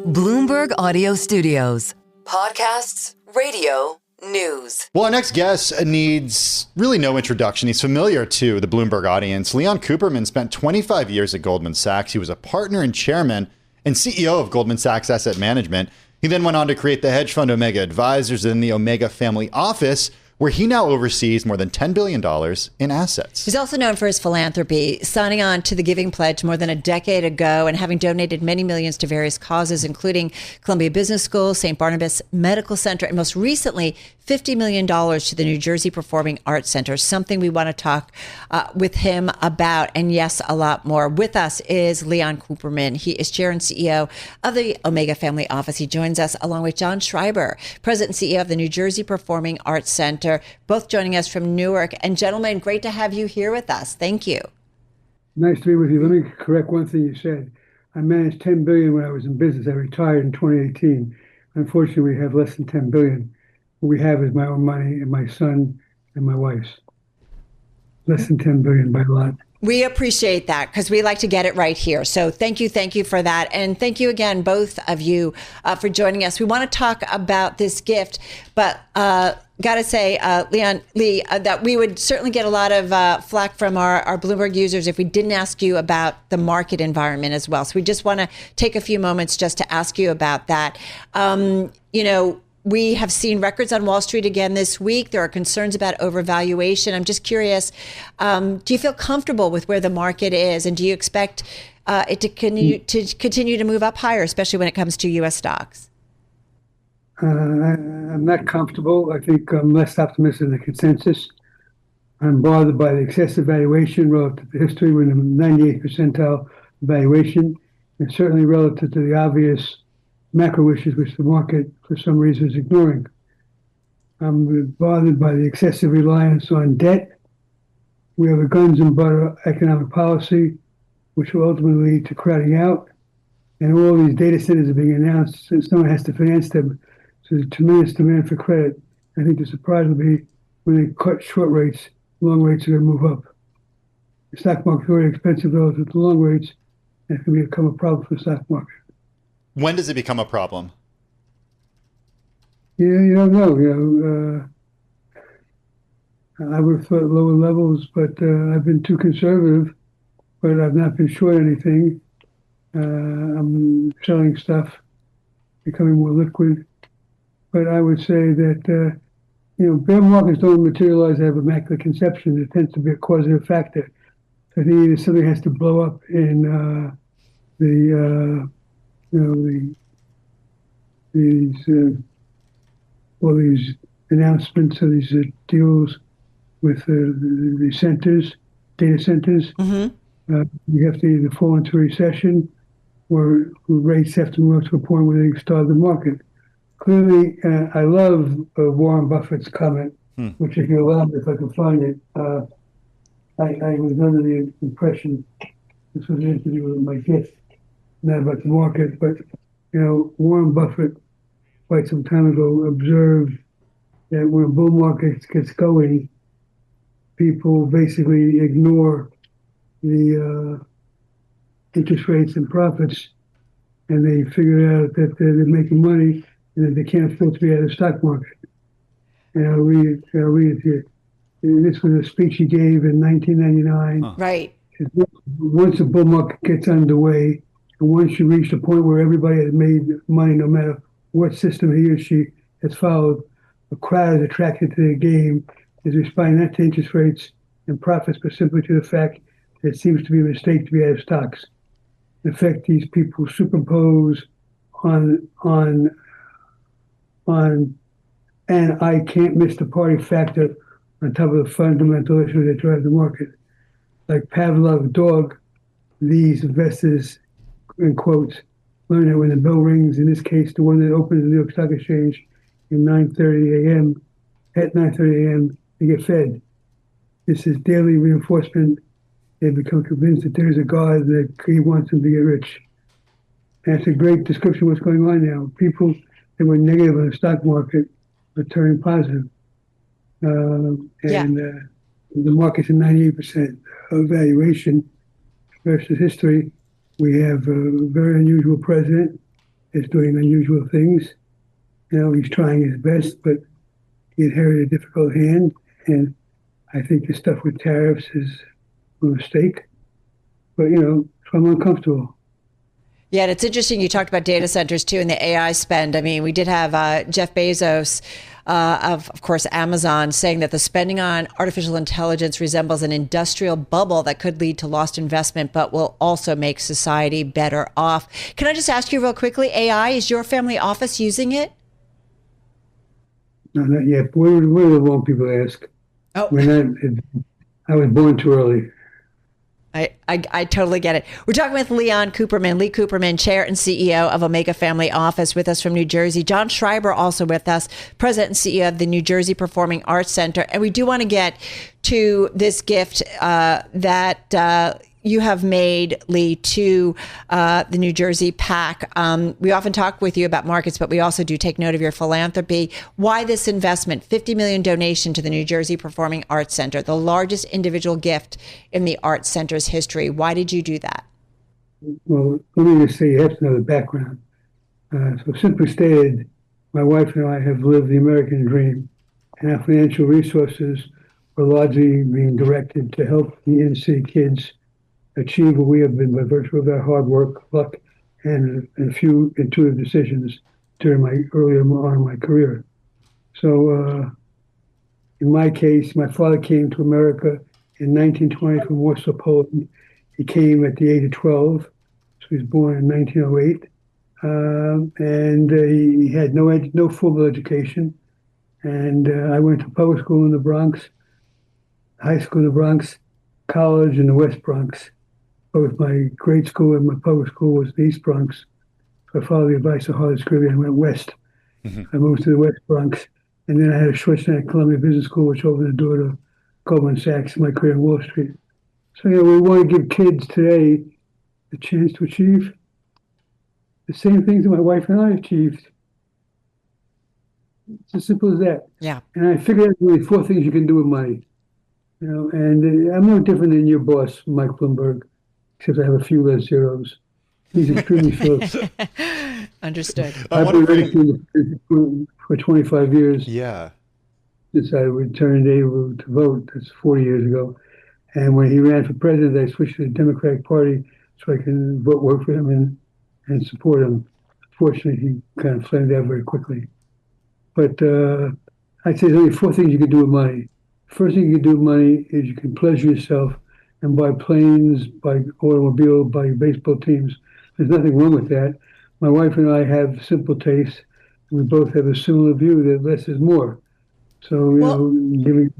Bloomberg Audio Studios. Podcasts, radio, news. Well, our next guest needs really no introduction. He's familiar to the Bloomberg audience. Leon Cooperman spent 25 years at Goldman Sachs. He was a partner and chairman and CEO of Goldman Sachs Asset Management. He then went on to create the hedge fund Omega Advisors and the Omega Family Office, where he now oversees more than $10 billion in assets. He's also known for his philanthropy, signing on to the Giving Pledge more than a decade ago and having donated many millions to various causes, including Columbia Business School, St. Barnabas Medical Center, and most recently, $50 million to the New Jersey Performing Arts Center, something we want to talk with him about. And yes, a lot more. With us is Leon Cooperman. He is chair and CEO of the Omega Family Office. He joins us along with John Schreiber, president and CEO of the New Jersey Performing Arts Center, both joining us from Newark. And gentlemen, great to have you here with us. Thank you. Nice to be with you. Let me correct one thing you said. I managed $10 billion when I was in business. I retired in 2018. Unfortunately, we have less than $10 billion. What we have is my own money and my son and my wife's. Less than $10 billion by a lot. We appreciate that because we like to get it right here. So thank you for that. And thank you again, both of you, for joining us. We want to talk about this gift, but got to say, Lee, that we would certainly get a lot of flack from our Bloomberg users if we didn't ask you about the market environment as well. So we just want to take a few moments just to ask you about that. We have seen records on Wall Street again this week. There are concerns about overvaluation. I'm just curious, do you feel comfortable with where the market is? And do you expect it to continue to move up higher, especially when it comes to U.S. stocks? I'm not comfortable. I think I'm less optimistic than the consensus. I'm bothered by the excessive valuation relative to history. We're in the 98th percentile valuation, and certainly relative to the obvious macro issues which the market, for some reason, is ignoring. I'm bothered by the excessive reliance on debt. We have a guns and butter economic policy, which will ultimately lead to crowding out. And all these data centers are being announced, and someone has to finance them. So there's a tremendous demand for credit. I think the surprise will be when they cut short rates, long rates are going to move up. The stock market is already expensive relative to long rates, and it can become a problem for the stock market. When does it become a problem? Yeah, you don't know. I would have thought lower levels, but I've been too conservative, but I've not been short anything. I'm selling stuff, becoming more liquid. But I would say that, bear markets don't materialize out of immaculate conception. There tends to be a causative factor. So I think either something has to blow up in these announcements of these deals with the centers, data centers. Mm-hmm. You have to either fall into a recession or rates have to move to a point where they starve the market. Clearly, I love Warren Buffett's comment, which if you allow me, if I can find it, I was under the impression this was an interview with my guest, not about the market, but Warren Buffett quite some time ago observed that when a bull market gets going, people basically ignore the interest rates and profits, and they figure out that they're making money and that they can't afford to be out of the stock market. And I'll read it to you. And this was a speech he gave in 1999. Huh. Right. Once the bull market gets underway, and once you reach the point where everybody has made money, no matter what system he or she has followed, the crowd is attracted to the game, is responding not to interest rates and profits, but simply to the fact that it seems to be a mistake to be out of stocks. In fact, these people superimpose on and I can't miss the party factor on top of the fundamental issues that drive the market. Like Pavlov's dog, these investors, in quotes, learn that when the bell rings, in this case, the one that opens the New York Stock Exchange at 9:30 a.m., they get fed. This is daily reinforcement. They become convinced that there's a God that he wants them to get rich. And that's a great description of what's going on now. People that were negative on the stock market are turning positive. The market's at 98% of valuation versus history. We have a very unusual president is doing unusual things. He's trying his best, but he inherited a difficult hand. And I think the stuff with tariffs is a mistake. But, so I'm uncomfortable. Yeah, and it's interesting. You talked about data centers too and the AI spend. I mean, we did have Jeff Bezos of course, Amazon saying that the spending on artificial intelligence resembles an industrial bubble that could lead to lost investment, but will also make society better off. Can I just ask you real quickly, AI, is your family office using it? No, not yet. We're the wrong people to ask. Oh. I was born too early. I totally get it. We're talking with Leon Cooperman, Lee Cooperman, Chair and CEO of Omega Family Office, with us from New Jersey. John Schreiber also with us, President and CEO of the New Jersey Performing Arts Center. And we do want to get to this gift that you have made, Lee, to the New Jersey PAC. We often talk with you about markets, but we also do take note of your philanthropy. Why this investment, $50 million donation to the New Jersey Performing Arts Center, the largest individual gift in the Arts Center's history? Why did you do that? Well, let me just say, you have to know the background. So simply stated, my wife and I have lived the American dream, and our financial resources are largely being directed to help the inner-city kids achieve what we have been by virtue of our hard work, luck, and a few intuitive decisions during my earlier on in my career. So in my case, my father came to America in 1920 from Warsaw, Poland. He came at the age of 12, so he was born in 1908. And he had no formal education. And I went to public school in the Bronx, high school in the Bronx, college in the West Bronx. Both my grade school and my public school was the East Bronx. So I followed the advice of Harvard Scribner and went west. Mm-hmm. I moved to the West Bronx. And then I had a short stint at Columbia Business School, which opened the door to Goldman Sachs and my career on Wall Street. So, we want to give kids today the chance to achieve the same things that my wife and I achieved. It's as simple as that. Yeah. And I figured out really 4 things you can do with money. And I'm no different than your boss, Mike Bloomberg, except I have a few less zeros. He's extremely close. Understood. I've been ready for 25 years. Yeah. Since I returned able to vote. That's 40 years ago. And when he ran for president, I switched to the Democratic Party so I can work for him and support him. Fortunately, he kind of flamed out very quickly. But I'd say there's only 4 things you can do with money. First thing you can do with money is you can pleasure yourself and buy planes, buy automobile, buy baseball teams. There's nothing wrong with that. My wife and I have simple tastes. We both have a similar view that less is more. So, giving.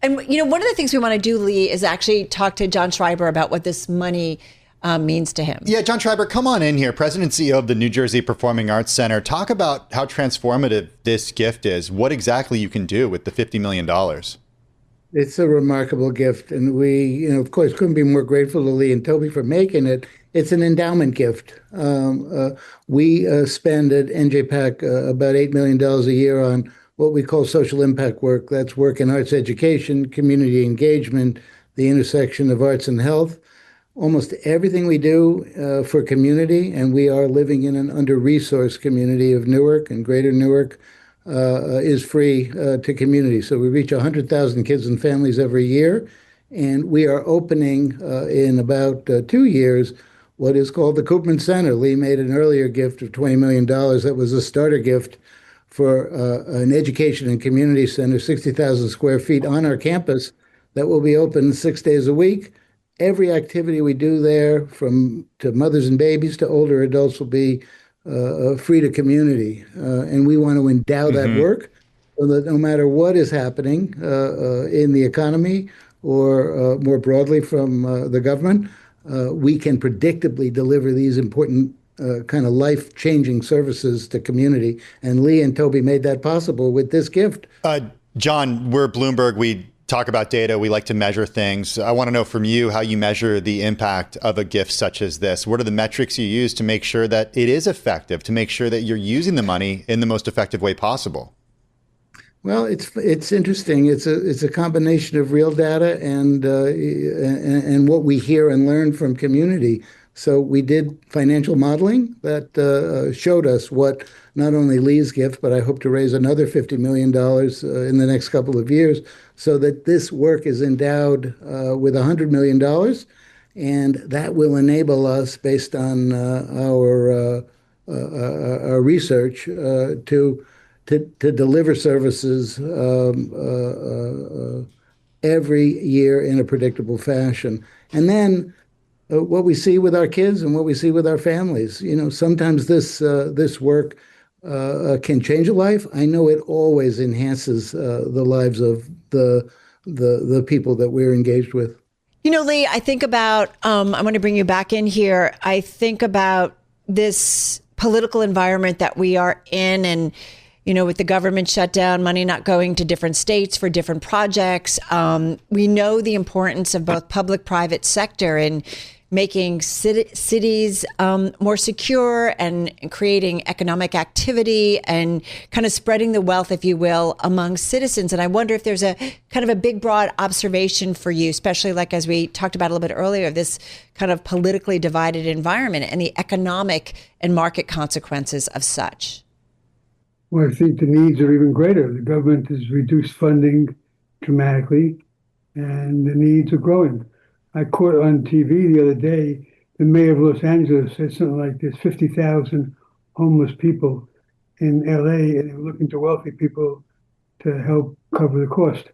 And, one of the things we want to do, Lee, is actually talk to John Schreiber about what this money means to him. Yeah, John Schreiber, come on in here. President and CEO of the New Jersey Performing Arts Center. Talk about how transformative this gift is. What exactly you can do with the $50 million. It's a remarkable gift. And we, of course, couldn't be more grateful to Lee and Toby for making it. It's an endowment gift. We spend at NJPAC about $8 million a year on what we call social impact work. That's work in arts education, community engagement, the intersection of arts and health. Almost everything we do for community, and we are living in an under-resourced community of Newark and greater Newark, is free to community. So we reach 100,000 kids and families every year, and we are opening in about 2 years what is called the Cooperman Center. Lee made an earlier gift of $20 million. That was a starter gift for an education and community center, 60,000 square feet on our campus, that will be open 6 days a week. Every activity we do there, from to mothers and babies to older adults, will be free to community. And we want to endow that work so that no matter what is happening in the economy or more broadly from the government, we can predictably deliver these important kind of life-changing services to community. And Lee and Toby made that possible with this gift. John, we're Bloomberg. We talk about data. We like to measure things. I want to know from you how you measure the impact of a gift such as this. What are the metrics you use to make sure that it is effective, to make sure that you're using the money in the most effective way possible? Well, it's interesting. It's a combination of real data and what we hear and learn from community. So we did financial modeling that showed us what not only Lee's gift, but I hope to raise another $50 million in the next couple of years, so that this work is endowed with $100 million. And that will enable us, based on our research, to deliver services every year in a predictable fashion. And then what we see with our kids and what we see with our families, sometimes this work can change a life. I know it always enhances the lives of the people that we're engaged with. Lee, I think about, I want to bring you back in here. I think about this political environment that we are in, and with the government shutdown, money not going to different states for different projects. We know the importance of both public-private sector in making cities more secure and creating economic activity and kind of spreading the wealth, if you will, among citizens. And I wonder if there's a kind of a big, broad observation for you, especially like as we talked about a little bit earlier, this kind of politically divided environment and the economic and market consequences of such. Well, I think the needs are even greater. The government has reduced funding dramatically, and the needs are growing. I caught on TV the other day, the mayor of Los Angeles said something like there's 50,000 homeless people in LA, and they're looking to wealthy people to help cover the cost.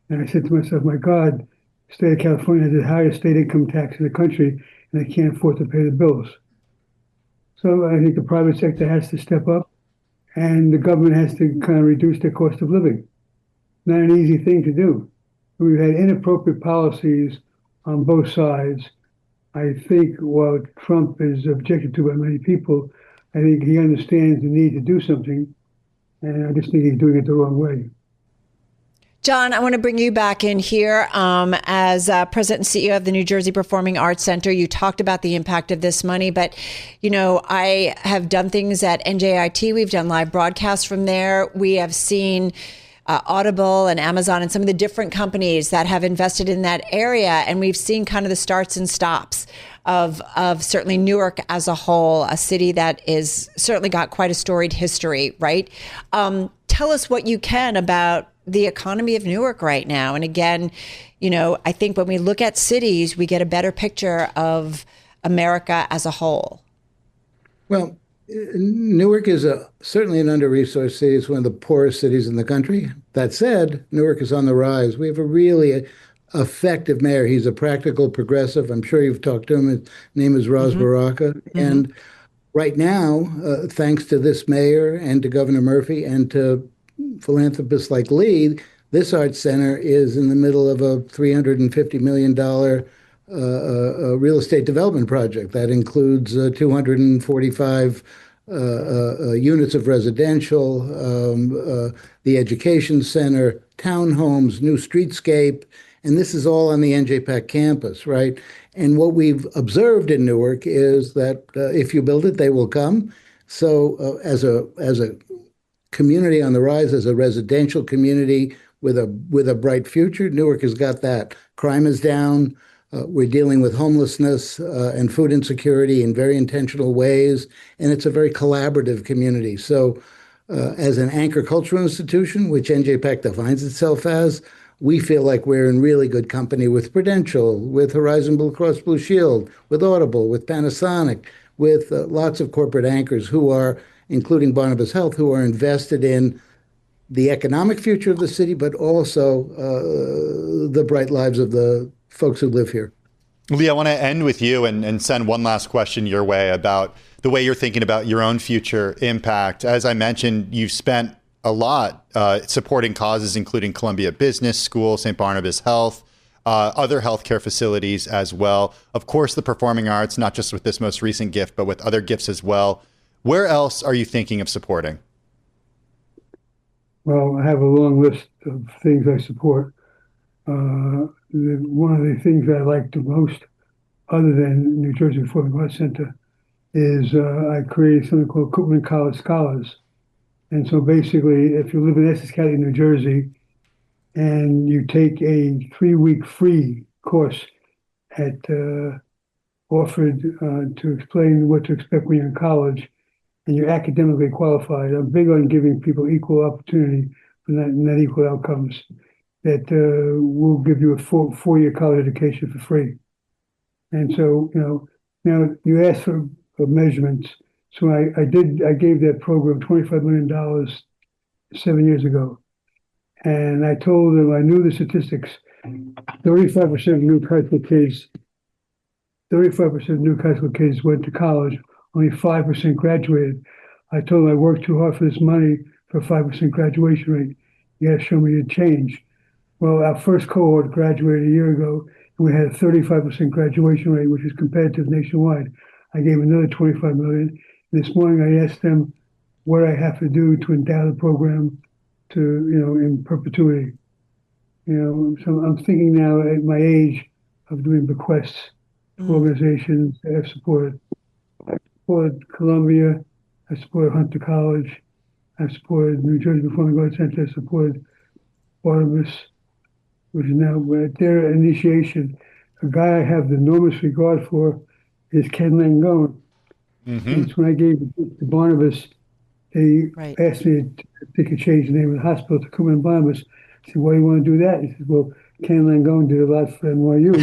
And I said to myself, my God, the state of California has the highest state income tax in the country, and they can't afford to pay the bills. So I think the private sector has to step up, and the government has to kind of reduce their cost of living. Not an easy thing to do. We've had inappropriate policies on both sides. I think while Trump is objected to by many people, I think he understands the need to do something, and I just think he's doing it the wrong way. John, I want to bring you back in here. As president and CEO of the New Jersey Performing Arts Center, you talked about the impact of this money, but, I have done things at NJIT. We've done live broadcasts from there. We have seen Audible and Amazon and some of the different companies that have invested in that area. And we've seen kind of the starts and stops of certainly Newark as a whole, a city that is certainly got quite a storied history, right? Tell us what you can about the economy of Newark right now. And again, I think when we look at cities, we get a better picture of America as a whole. Well, Newark is certainly an under-resourced city. It's one of the poorest cities in the country. That said, Newark is on the rise. We have a really effective mayor. He's a practical progressive. I'm sure you've talked to him. His name is Ras Baraka. Mm-hmm. And right now, thanks to this mayor and to Governor Murphy and to philanthropists like Lee, this arts center is in the middle of a $350 million real estate development project that includes 245 units of residential, the education center, townhomes, new streetscape, and this is all on the NJPAC campus, right? And what we've observed in Newark is that if you build it, they will come. So as a community on the rise, as a residential community with a bright future, Newark has got that. Crime is down. We're dealing with homelessness and food insecurity in very intentional ways, and it's a very collaborative community. So as an anchor cultural institution, which NJPAC defines itself as, we feel like we're in really good company with Prudential, with Horizon Blue Cross Blue Shield, with Audible, with Panasonic, with lots of corporate anchors who are, including Barnabas Health, who are invested in the economic future of the city, but also the bright lives of the folks who live here. Lee, I want to end with you and send one last question your way about the way you're thinking about your own future impact. As I mentioned, you've spent a lot supporting causes including Columbia Business School, St. Barnabas Health, other healthcare facilities as well. Of course, the performing arts, not just with this most recent gift, but with other gifts as well. Where else are you thinking of supporting? Well, I have a long list of things I support. One of the things I like the most, other than New Jersey Performing Arts Center, is I created something called Cooperman College Scholars. And so basically, if you live in Essex County, New Jersey, and you take a 3-week free course at offered to explain what to expect when you're in college and you're academically qualified. I'm big on giving people equal opportunity for not equal outcomes. That will give you a four-year college education for free. And so, now you asked for measurements. So I gave that program $25 million 7 years ago. And I told them, I knew the statistics. 35% of new high school kids, 35% of new high school kids went to college. Only 5% graduated. I told them I worked too hard for this money for a 5% graduation rate. You got to show me the change. Well, our first cohort graduated a year ago, and we had a 35% graduation rate, which is competitive nationwide. I gave another $25 million. This morning, I asked them what I have to do to endow the program to, in perpetuity. So I'm thinking now at my age of doing bequests to organizations that I've supported. I supported Columbia. I supported Hunter College. I supported New Jersey Performing Arts Center. I supported Barnabas, which is now at their initiation. A guy I have enormous regard for is Ken Langone. It's when I gave it to Barnabas, they asked me if they could change the name of the hospital to Cooperman Barnabas. I said, why do you want to do that? He said, well, Ken Langone did a lot for NYU.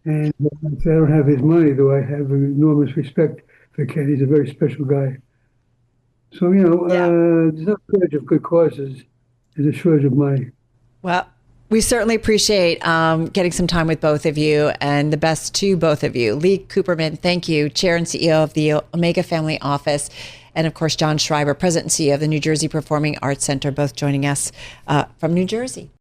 And I said, I don't have his money, though I have enormous respect for Ken. He's a very special guy. So, there's no shortage of good causes. There's a shortage of money. Well, we certainly appreciate getting some time with both of you, and the best to both of you. Lee Cooperman, thank you, Chair and CEO of the Omega Family Office, and of course, John Schreiber, President and CEO of the New Jersey Performing Arts Center, both joining us from New Jersey.